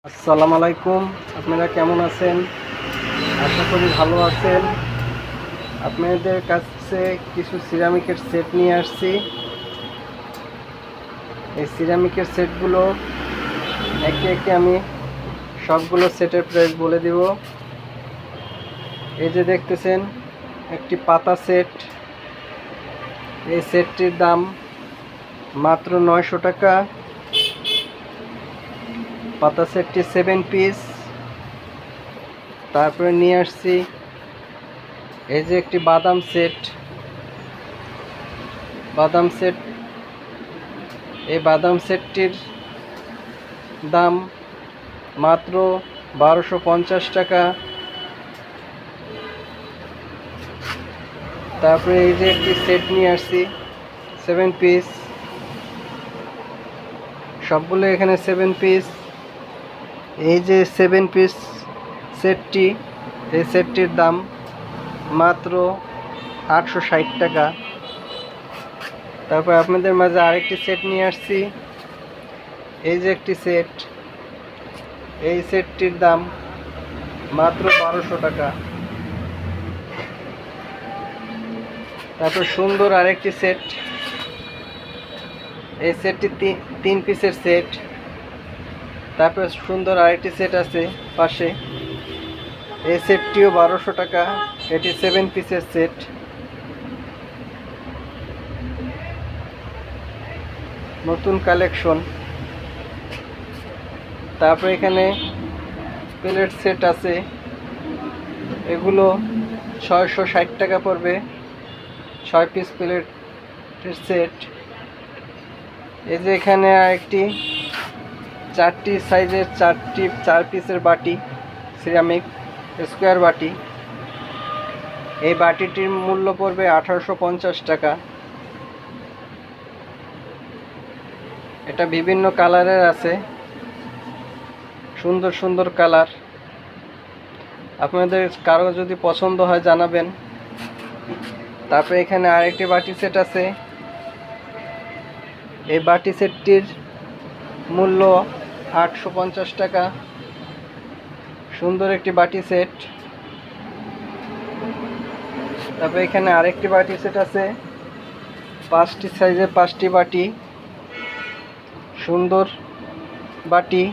আসসালামু আলাইকুম। আপনারা কেমন আছেন? আশা করি ভালো আছেন। আপনাদের কাছে কিছু সিরামিকের সেট নিয়ে আসছি। এই সিরামিকের সেটগুলো একে একে আমি সবগুলো সেটের প্রাইস বলে দিব। এই যে দেখতেছেন একটি পাতা সেট। এই সেটটির দাম মাত্র 900 টাকা। পাতা সেটটি 7 পিস। তারপরে নিয়ে আসছি এই যে একটি বাদাম সেট। এই বাদাম সেটটির দাম মাত্র 1250 টাকা। তারপরে এই যে একটি সেট নিয়ে আসছি 7 পিস, সবগুলো এখানে 7 পিস। এই যে 7 পিস সেটটি, এই সেটটির দাম মাত্র 860 টাকা। তারপর আপনাদের মাঝে আরেকটি সেট নিয়ে আসছি। এই যে একটি সেট, এই সেটটির দাম মাত্র 1200 টাকা। তারপর সুন্দর আরেকটি সেট, এই সেটটি 3 পিসের সেট। তারপর সুন্দর আরেকটি সেট আছে পাশে, এই সেটটিও 1200 টাকা। এটি 7 পিসের সেট। নতুন কালেকশন। তারপর এখানে প্লেট সেট আছে, এগুলো 660 টাকা পড়বে। 6 পিস প্লেটের সেট। এই যে এখানে আরেকটি 4টি সাইজের 4 পিসের বাটি, সিরামিক স্কোয়ার বাটি। এই বাটিটির মূল্য পড়বে 1850 টাকা। এটা বিভিন্ন কালারের আছে, সুন্দর সুন্দর কালার। আপনাদের কারো যদি পছন্দ হয় জানাবেন। তারপরে এখানে আরেকটি বাটি সেট আছে। এই বাটি সেটটির মূল্য 850 টাকা। সুন্দর একটি বাটি সেট। তারপরে এখানে আরেকটি বাটি সেট আছে, 5টি সাইজের 5টি বাটি, সুন্দর বাটি।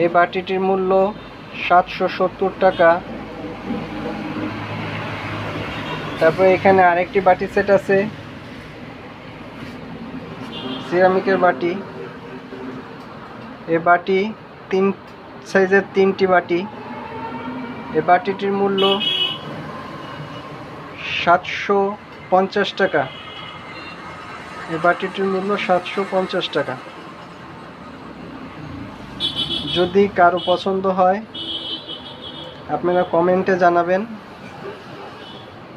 এই বাটিটির মূল্য 770 টাকা। তারপরে এখানে আরেকটি বাটি সেট আছে, সিরামিকের বাটি। এই বাটি 3 সাইজের 3টি বাটি। এই বাটিটির মূল্য 750 টাকা। এই বাটিটির মূল্য 750 টাকা। যদি কারো পছন্দ হয় আপনারা কমেন্টে জানাবেন।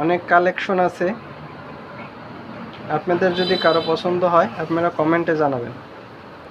অনেক কালেকশন আছে, আপনাদের যদি কারো পছন্দ হয় আপনারা কমেন্টে জানাবেন।